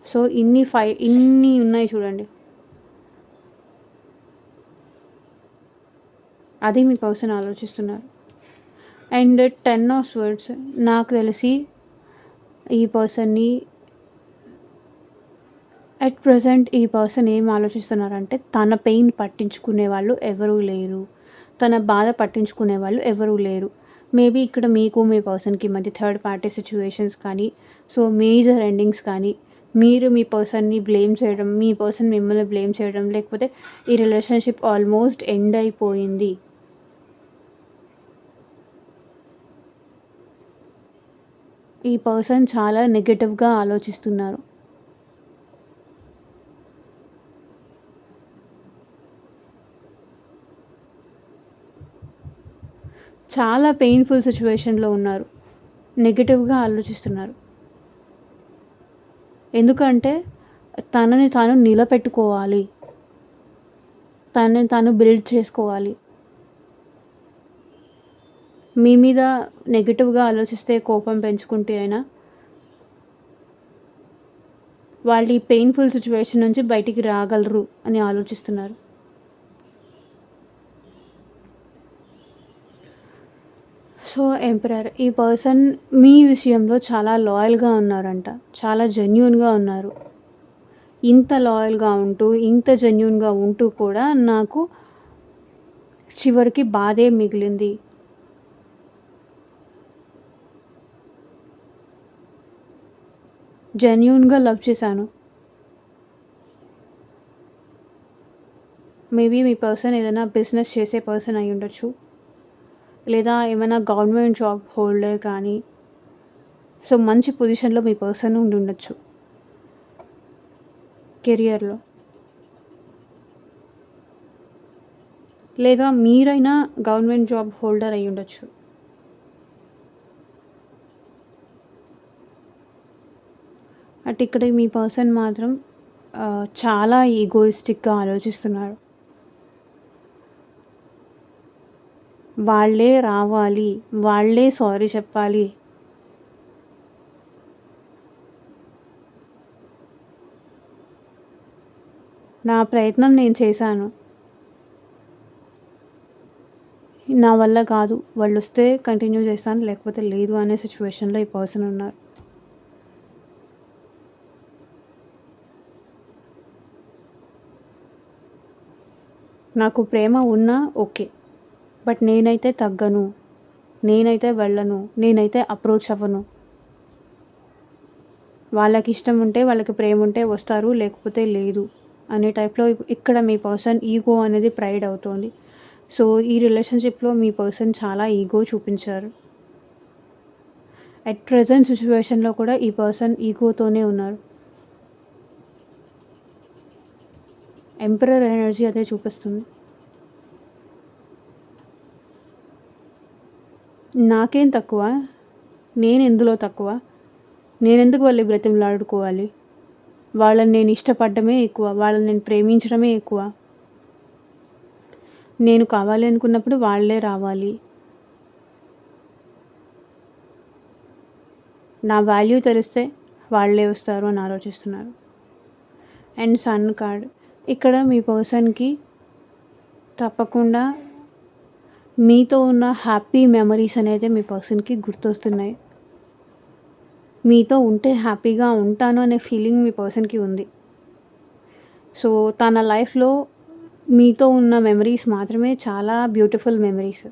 సో, ఇన్ని ఉన్నాయి చూడండి. అది మీ పర్సన్ ఆలోచిస్తున్నారు. అండ్ 10 ఆఫ్ స్వర్డ్స్ నాకు తెలిసి ఈ పర్సన్‌ని అట్ ప్రెజెంట్ ఈ పర్సన్ ఏం ఆలోచిస్తున్నారంటే తన పెయిన్ పట్టించుకునే వాళ్ళు ఎవరూ లేరు. తన బాధ పట్టించుకునే వాళ్ళు ఎవరూ లేరు. మేబీ ఇక్కడ మీకు మీ పర్సన్‌కి మధ్య థర్డ్ పార్టీ సిట్యుయేషన్స్ కానీ, సో మేజర్ ఎండింగ్స్ కానీ, మీరు మీ పర్సన్‌ని బ్లేమ్ చేయడం, మీ పర్సన్ మిమ్మల్ని బ్లేమ్ చేయడం, లేకపోతే ఈ రిలేషన్‌షిప్ ఆల్మోస్ట్ ఎండ్ అయిపోయింది. ఈ పర్సన్ చాలా నెగెటివ్‌గా ఆలోచిస్తున్నారు. చాలా పెయిన్‌ఫుల్ సిట్యుయేషన్‌లో ఉన్నారు. నెగెటివ్‌గా ఆలోచిస్తున్నారు. ఎందుకంటే తనని తాను నిలబెట్టుకోవాలి. తనని తాను బిల్డ్ చేసుకోవాలి. మీ మీద నెగెటివ్‌గా ఆలోచిస్తే కోపం పెంచుకుంటే అయినా వాళ్ళు ఈ పెయిన్‌ఫుల్ సిట్యుయేషన్ నుంచి బయటికి రాగలరు అని ఆలోచిస్తున్నారు. సో, ఎంపరర్ ఈ పర్సన్ మీ విషయంలో చాలా లాయల్‌గా ఉన్నారంట. చాలా జెన్యూన్‌గా ఉన్నారు. ఇంత లాయల్‌గా ఉంటూ, ఇంత జెన్యూన్‌గా ఉంటూ కూడా నాకు చివరికి బాధే మిగిలింది. జెన్యూన్‌గా లవ్ చేశాను. మేబీ మీ పర్సన్ ఏదైనా బిజినెస్ చేసే పర్సన్ అయి ఉండొచ్చు. లేదా ఏమైనా గవర్నమెంట్ జాబ్ హోల్డర్ కానీ, సో మంచి పొజిషన్‌లో మీ పర్సన్ ఉండి ఉండొచ్చు కెరియర్‌లో. లేదా మీరైనా గవర్నమెంట్ జాబ్ హోల్డర్ అయి ఉండొచ్చు. అట్ ఇక్కడ మీ పర్సన్ మాత్రం చాలా ఈగోయిస్టిక్‌గా ఆలోచిస్తున్నారు. వాళ్ళే రావాలి, వాళ్ళే సారీ చెప్పాలి. నా ప్రయత్నం నేను చేశాను. నా వల్ల కాదు. వాళ్ళొస్తే కంటిన్యూ చేస్తాను, లేకపోతే లేదు అనే సిట్యుయేషన్‌లో ఈ పర్సన్ ఉన్నారు. నాకు ప్రేమ ఉన్నా ఓకే. బట్ నేనైతే తగ్గను. నేనైతే వెళ్ళను. నేనైతే అప్రోచ్ అవ్వను. వాళ్ళకిష్టం ఉంటే, వాళ్ళకి ప్రేమ ఉంటే వస్తారు, లేకపోతే లేదు అనే టైప్‌లో ఇక్కడ మీ పర్సన్ ఈగో అనేది ప్రైడ్ అవుతోంది. సో, ఈ రిలేషన్‌షిప్‌లో మీ పర్సన్ చాలా ఈగో చూపించారు. అట్ ప్రెజెంట్ సిట్యుయేషన్‌లో కూడా ఈ పర్సన్ ఈగోతోనే ఉన్నారు. ఎంపరర్ ఎనర్జీ అదే చూపిస్తుంది. నాకేం తక్కువ? నేనెందులో తక్కువ? నేనెందుకు వాళ్ళని బ్రతిమలాడుకోవాలి? వాళ్ళని నేను ఇష్టపడడమే ఎక్కువ. వాళ్ళని నేను ప్రేమించడమే ఎక్కువ. నేను కావాలి అనుకున్నప్పుడు వాళ్ళే రావాలి. నా వాల్యూ తెలిస్తే వాళ్ళే వస్తారు అని ఆలోచిస్తున్నారు. And sun card. ఇక్కడ మీ పర్సన్‌కి తప్పకుండా మీతో ఉన్న హ్యాపీ మెమరీస్ అనేది మీ పర్సన్‌కి గుర్తొస్తున్నాయి. మీతో ఉంటే హ్యాపీగా ఉంటాను అనే ఫీలింగ్ మీ పర్సన్‌కి ఉంది. సో, తన లైఫ్‌లో మీతో ఉన్న మెమరీస్ మాత్రమే చాలా బ్యూటిఫుల్ మెమరీస్.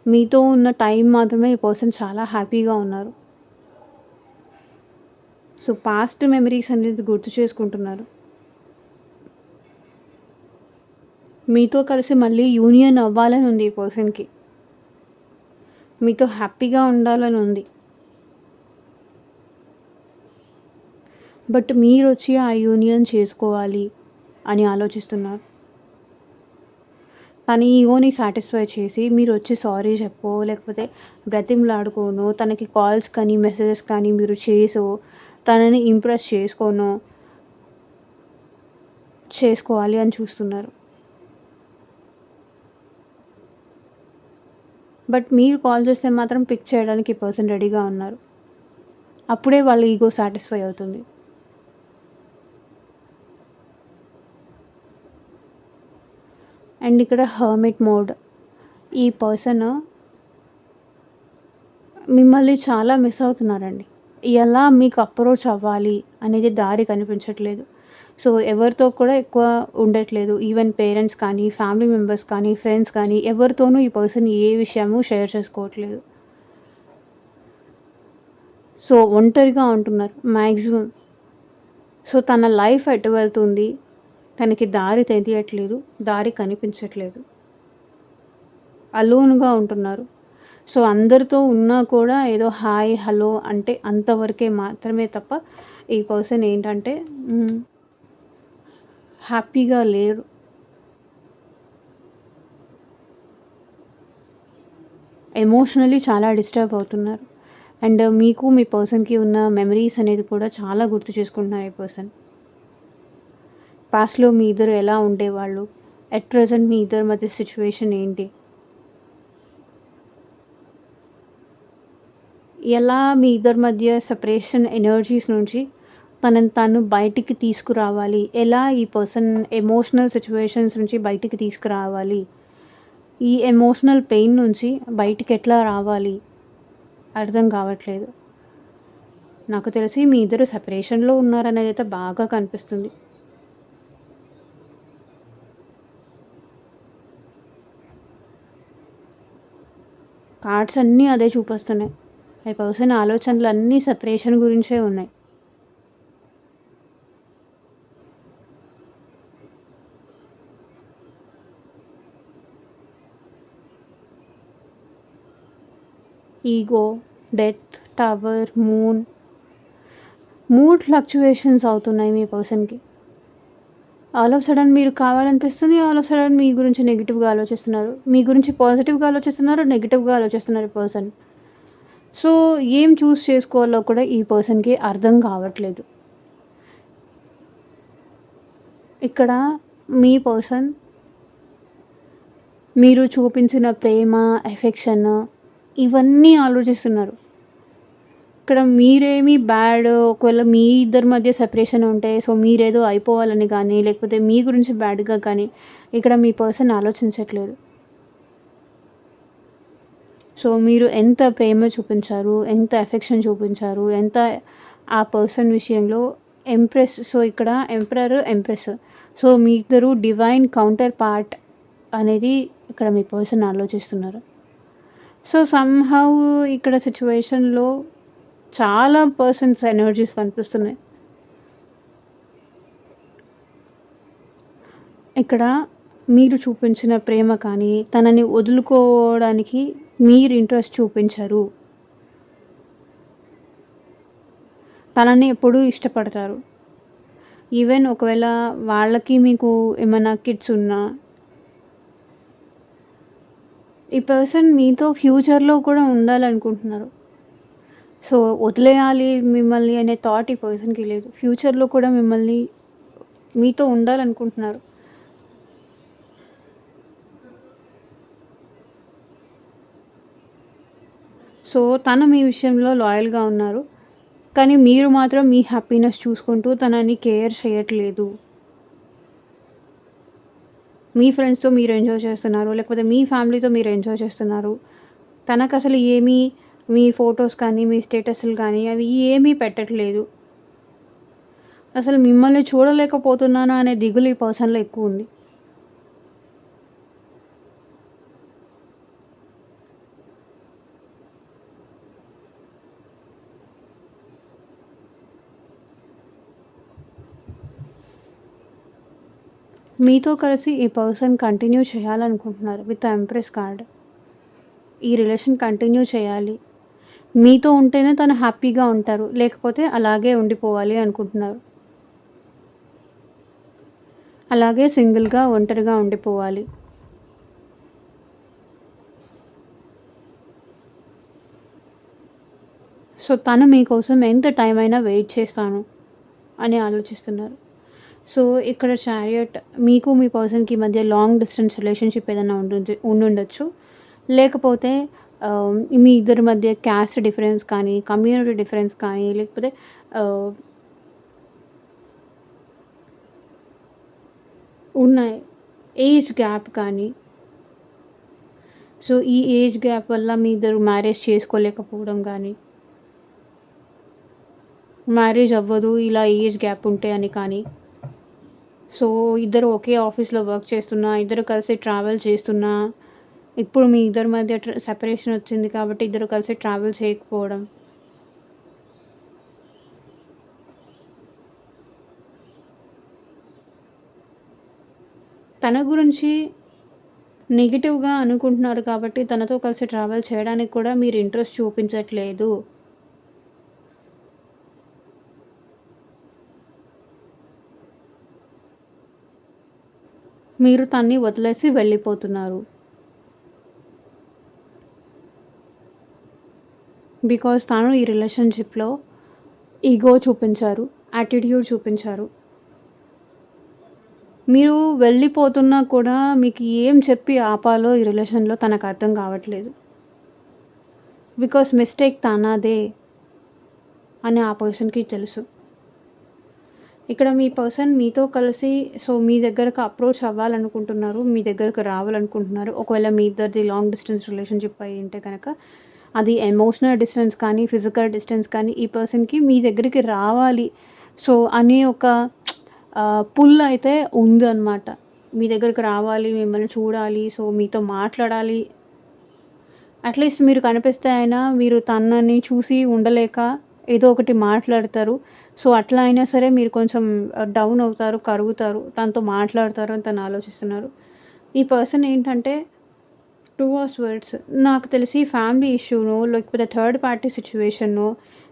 మీతో ఉన్న టైం మాత్రమే ఈ పర్సన్ చాలా హ్యాపీగా ఉన్నారు. సో, పాస్ట్ మెమరీస్ అనేది గుర్తు చేసుకుంటున్నారు. మీతో కలిసి మళ్ళీ యూనియన్ అవ్వాలని ఉంది ఈ పర్సన్‌కి. మీతో హ్యాపీగా ఉండాలని ఉంది. బట్ మీరొచ్చి ఆ యూనియన్ చేసుకోవాలి అని ఆలోచిస్తున్నారు. తన ఈగోని సాటిస్ఫై చేసి మీరొచ్చి సారీ చెప్పో, లేకపోతే బ్రతిమలాడుకోనో, తనకి కాల్స్ కానీ, మెసేజెస్ కానీ మీరు చేసో, తనని ఇంప్రెస్ చేసుకోవాలి అని చూస్తున్నారు. బట్ మీరు కాల్ చేస్తే మాత్రం పిక్ చేయడానికి ఈ పర్సన్ రెడీగా ఉన్నారు. అప్పుడే వాళ్ళ ఈగో సాటిస్ఫై అవుతుంది. అండ్ ఇక్కడ హర్మిట్ మోడ్. ఈ పర్సన్ మిమ్మల్ని చాలా మిస్ అవుతున్నారండి. ఎలా మీకు అప్రోచ్ అవ్వాలి అనేది దారి కనిపించట్లేదు. సో, ఎవరితో కూడా ఎక్కువ ఉండట్లేదు. ఈవెన్ పేరెంట్స్ కానీ, ఫ్యామిలీ మెంబర్స్ కానీ, ఫ్రెండ్స్ కానీ ఎవరితోనూ ఈ పర్సన్ ఏ విషయము షేర్ చేసుకోవట్లేదు. సో, ఒంటరిగా ఉంటున్నారు మ్యాక్సిమం. సో, తన లైఫ్ ఎటు వెళ్తుంది? తనకి దారి తెలియట్లేదు. దారి కనిపించట్లేదు. అలోన్‌గా ఉంటున్నారు. సో, అందరితో ఉన్నా కూడా ఏదో హాయ్, హలో అంటే అంతవరకే మాత్రమే తప్ప ఈ పర్సన్ ఏంటంటే హ్యాపీగా లేరు. ఎమోషనల్లీ చాలా డిస్టర్బ్ అవుతున్నారు. అండ్ మీకు మీ పర్సన్‌కి ఉన్న మెమరీస్ అనేది కూడా చాలా గుర్తు చేసుకుంటున్నారు ఈ పర్సన్. పాస్ట్‌లో మీ ఇద్దరు ఎలా ఉండేవాళ్ళు? ఎట్ ప్రెజెంట్ మీ ఇద్దరి మధ్య సిట్యుయేషన్ ఏంటి? ఎలా మీ ఇద్దరి మధ్య సెపరేషన్ ఎనర్జీస్ నుంచి తనని తాను బయటికి తీసుకురావాలి? ఎలా ఈ పర్సన్ ఎమోషనల్ సిట్యుయేషన్స్ నుంచి బయటికి తీసుకురావాలి? ఈ ఎమోషనల్ పెయిన్ నుంచి బయటికి ఎట్లా రావాలి? అర్థం కావట్లేదు. నాకు తెలిసి మీ ఇద్దరు సెపరేషన్‌లో ఉన్నారనేదైతే బాగా కనిపిస్తుంది. కార్డ్స్ అన్నీ అదే చూపిస్తున్నాయి. ఈ పర్సన్ ఆలోచనలన్నీ సెపరేషన్ గురించే ఉన్నాయి. Ego, death, tower, mood fluctuations అవుతున్నాయి మీ పర్సన్‌కి. ఆల్ ఆఫ్ సడన్ మీరు కావాలనిపిస్తుంది. ఆల్ ఆఫ్ సడన్ మీ గురించి నెగెటివ్‌గా ఆలోచిస్తున్నారు. మీ గురించి పాజిటివ్‌గా ఆలోచిస్తున్నారు. నెగెటివ్‌గా ఆలోచిస్తున్నారు ఈ పర్సన్. సో, ఏం చూస్ చేసుకోవాలో కూడా ఈ పర్సన్‌కి అర్థం కావట్లేదు. ఇక్కడ మీ పర్సన్ మీరు చూపించిన ప్రేమ, ఎఫెక్షన్ ఇవన్నీ ఆలోచిస్తున్నారు. ఇక్కడ మీరేమి బ్యాడ్ ఒకవేళ మీ ఇద్దరి మధ్య సెపరేషన్ ఉంటే సో మీరేదో అయిపోవాలని కానీ, లేకపోతే మీ గురించి బ్యాడ్‌గా కానీ ఇక్కడ మీ పర్సన్ ఆలోచించట్లేదు. సో మీరు ఎంత ప్రేమ చూపించారు, ఎంత ఎఫెక్షన్ చూపించారు, ఎంత ఆ పర్సన్ విషయంలో సో ఇక్కడ ఎంపరర్, ఎంప్రెస్. సో మీ ఇద్దరు డివైన్ కౌంటర్ పార్ట్ అనేది ఇక్కడ మీ పర్సన్ ఆలోచిస్తున్నారు. సో సమ్‌హౌ ఇక్కడ సిట్యుయేషన్‌లో చాలా పర్సన్స్ ఎనర్జీస్ కనిపిస్తున్నాయి. ఇక్కడ మీరు చూపించిన ప్రేమ కానీ, తనని వదులుకోవడానికి మీరు ఇంట్రెస్ట్ చూపించరు. తనని ఎప్పుడూ ఇష్టపడతారు. ఈవెన్ ఒకవేళ వాళ్ళకి మీకు ఏమైనా కిడ్స్ ఉన్నా, ఈ పర్సన్ మీతో ఫ్యూచర్‌లో కూడా ఉండాలనుకుంటున్నారు. సో వదిలేయాలి మిమ్మల్ని అనే థాట్ ఈ పర్సన్‌కి లేదు. ఫ్యూచర్‌లో కూడా మీతో ఉండాలనుకుంటున్నారు. సో తను మీ విషయంలో లాయల్‌గా ఉన్నారు. కానీ మీరు మాత్రం మీ హ్యాపీనెస్ చూసుకుంటూ తనని కేర్ చేయట్లేదు. మీ ఫ్రెండ్స్‌తో మీరు ఎంజాయ్ చేస్తున్నారు. లేకపోతే మీ ఫ్యామిలీతో మీరు ఎంజాయ్ చేస్తున్నారు. తనకసలు మీ ఫోటోస్ కానీ, మీ స్టేటస్‌లు కానీ అవి ఏమీ పెట్టట్లేదు. అసలు మిమ్మల్ని చూడలేకపోతున్నానా అనే దిగులు ఈ పర్సన్‌లో ఎక్కువుంది. మీతో కలిసి ఈ పర్సన్ కంటిన్యూ చేయాలనుకుంటున్నారు విత్ ఎంప్రెస్ కార్డ్. ఈ రిలేషన్ కంటిన్యూ చేయాలి. మీతో ఉంటేనే తను హ్యాపీగా ఉంటారు. లేకపోతే అలాగే ఉండిపోవాలి అనుకుంటున్నారు. అలాగే సింగిల్‌గా, ఒంటరిగా ఉండిపోవాలి. సో తను మీకోసం ఎంత టైం అయినా వెయిట్ చేస్తాను అని ఆలోచిస్తున్నారు. సో ఇక్కడ చారియట్ మీకు మీ పర్సన్‌కి మధ్య లాంగ్ డిస్టెన్స్ రిలేషన్‌షిప్ ఏదైనా ఉండుండొచ్చు. లేకపోతే మీ ఇద్దరి మధ్య క్యాస్ట్ డిఫరెన్స్ కానీ, కమ్యూనిటీ డిఫరెన్స్ కానీ, లేకపోతే ఆహ్, ఉన్న ఏజ్ గ్యాప్ కానీ. సో ఈ ఏజ్ గ్యాప్ వల్ల మీ ఇద్దరు మ్యారేజ్ చేసుకోలేకపోవడం గానీ, మ్యారేజ్ అవ్వదు ఇలా ఏజ్ గ్యాప్ ఉంటే అని కానీ. సో ఇద్దరు ఒకే ఆఫీస్‌లో వర్క్ చేస్తున్నా, ఇద్దరు కలిసి ట్రావెల్ చేస్తున్నా, ఇప్పుడు మీ ఇద్దరి మధ్య సెపరేషన్ వచ్చింది కాబట్టి ఇద్దరు కలిసి ట్రావెల్ చేయకపోవడం. తన గురించి నెగెటివ్‌గా అనుకుంటున్నారు కాబట్టి తనతో కలిసి ట్రావెల్ చేయడానికి కూడా మీరు ఇంట్రెస్ట్ చూపించట్లేదు. మీరు తన్ని వదిలేసి వెళ్ళిపోతున్నారు. బికాజ్ తను ఈ రిలేషన్‌షిప్‌లో ఈగో చూపించారు, యాటిట్యూడ్ చూపించారు. మీరు వెళ్ళిపోతున్నా కూడా మీకు ఏం చెప్పి ఆపాలో ఈ రిలేషన్‌లో తనకు అర్థం కావట్లేదు. బికాజ్ మిస్టేక్ తనదే అని ఆ పర్సన్‌కి తెలుసు. ఇక్కడ మీ పర్సన్ మీతో కలిసి సో మీ దగ్గరకు అప్రోచ్ అవ్వాలనుకుంటున్నారు. మీ దగ్గరకు రావాలనుకుంటున్నారు. ఒకవేళ మీ ఇద్దరిది లాంగ్ డిస్టెన్స్ రిలేషన్‌షిప్ అయ్యుంటే కనుక అది ఎమోషనల్ డిస్టెన్స్ కానీ, ఫిజికల్ డిస్టెన్స్ కానీ ఈ పర్సన్‌కి మీ దగ్గరికి రావాలి. సో అనే ఒక పుల్ అయితే ఉందన్నమాట. మీ దగ్గరికి రావాలి, మిమ్మల్ని చూడాలి, సో మీతో మాట్లాడాలి. అట్‌లీస్ట్ మీరు కనిపిస్తే అయినా మీరు తనని చూసి ఉండలేక ఏదో ఒకటి మాట్లాడతారు. సో అట్లా అయినా సరే మీరు కొంచెం డౌన్ అవుతారు, కరుగుతారు. తనతో మాట్లాడతారు అని తను ఆలోచిస్తున్నారు. ఈ పర్సన్ ఏంటంటే టూ ఆఫ్ వర్డ్స్ నాకు తెలిసి ఫ్యామిలీ ఇష్యూనో లేకపోతే థర్డ్ పార్టీ సిచ్యువేషనో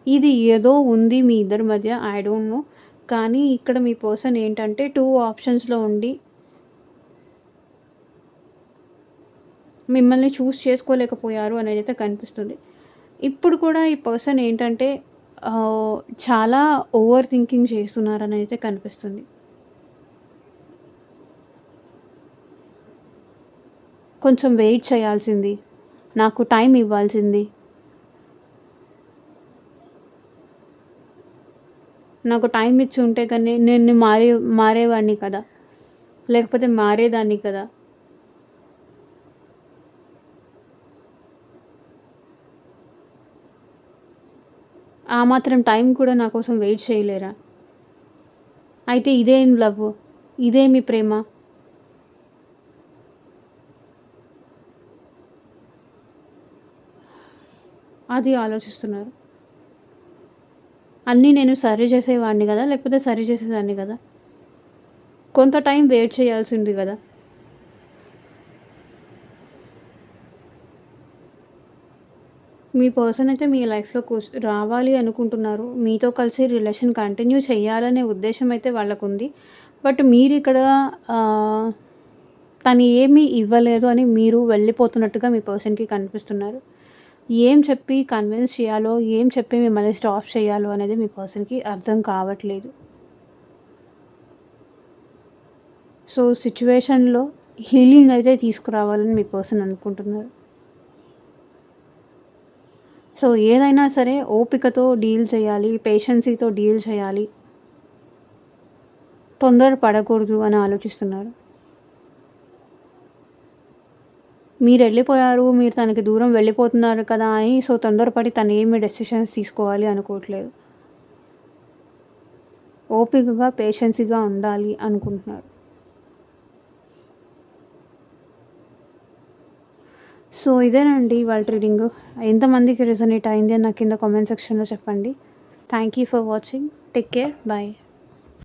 ఇది ఏదో ఉంది మీ ఇద్దరి మధ్య. I don't know. కానీ ఇక్కడ మీ పర్సన్ ఏంటంటే 2 ఆప్షన్స్‌లో ఉండి మిమ్మల్ని చేసుకోలేకపోయారు అనేదైతే కనిపిస్తుంది. ఇప్పుడు కూడా ఈ పర్సన్ ఏంటంటే చాలా ఓవర్ థింకింగ్ చేస్తున్నారనైతే కనిపిస్తుంది. కొంచెం వెయిట్ చేయాల్సింది. నాకు టైం ఇవ్వాల్సింది. నాకు టైం ఇచ్చి ఉంటే కానీ నేను మారేవాడిని కదా! లేకపోతే మారేదాన్ని కదా! ఆ మాత్రం టైం కూడా నా కోసం వెయిట్ చేయలేరా? అయితే ఇదేం లవ్వు? ఇదేమి ప్రేమ? అది ఆలోచిస్తున్నారు. అన్నీ నేను సరి చేసేవాడిని గదా! లేకపోతే సరి చేసేదాన్ని గదా! కొంత టైం వెయిట్ చేయాల్సింది గదా! మీ పర్సన్ అయితే మీ లైఫ్‌లో రావాలి అనుకుంటున్నారు. మీతో కలిసి రిలేషన్ కంటిన్యూ చేయాలనే ఉద్దేశ్యం అయితే వాళ్ళకుంది. బట్ మీరిక్కడ ఆహ్, తను ఏమీ ఇవ్వలేదు అని మీరు వెళ్ళిపోతున్నట్టుగా మీ పర్సన్‌కి కనిపిస్తున్నారు. ఏం చెప్పి కన్విన్స్ చేయాలో, ఏం చెప్పి మిమ్మల్ని స్టాప్ చేయాలో అనేది మీ పర్సన్‌కి అర్థం కావట్లేదు. సో, సిట్యుయేషన్‌లో హీలింగ్ అయితే తీసుకురావాలని మీ పర్సన్ అనుకుంటున్నారు. సో, ఏదైనా సరే ఓపికతో డీల్ చేయాలి. పేషెన్సీతో డీల్ చేయాలి. తొందర పడకూడదు అని ఆలోచిస్తున్నారు. మీరెళ్ళిపోయారు. మీరు తనకి దూరం వెళ్ళిపోతున్నారు కదా! అని సో, తొందరపడి తనేమి డెసిషన్స్ తీసుకోవాలి అనుకోవట్లేదు. ఓపికగా, పేషెన్సీగా ఉండాలి అనుకుంటున్నారు. సో, ఇదేనండి ఇవాల్టి రీడింగు. ఎంతమందికి రెజొనేట్ అయింది అని నాకు కింద కామెంట్ సెక్షన్‌లో చెప్పండి. Thank you for watching. Take care. Bye.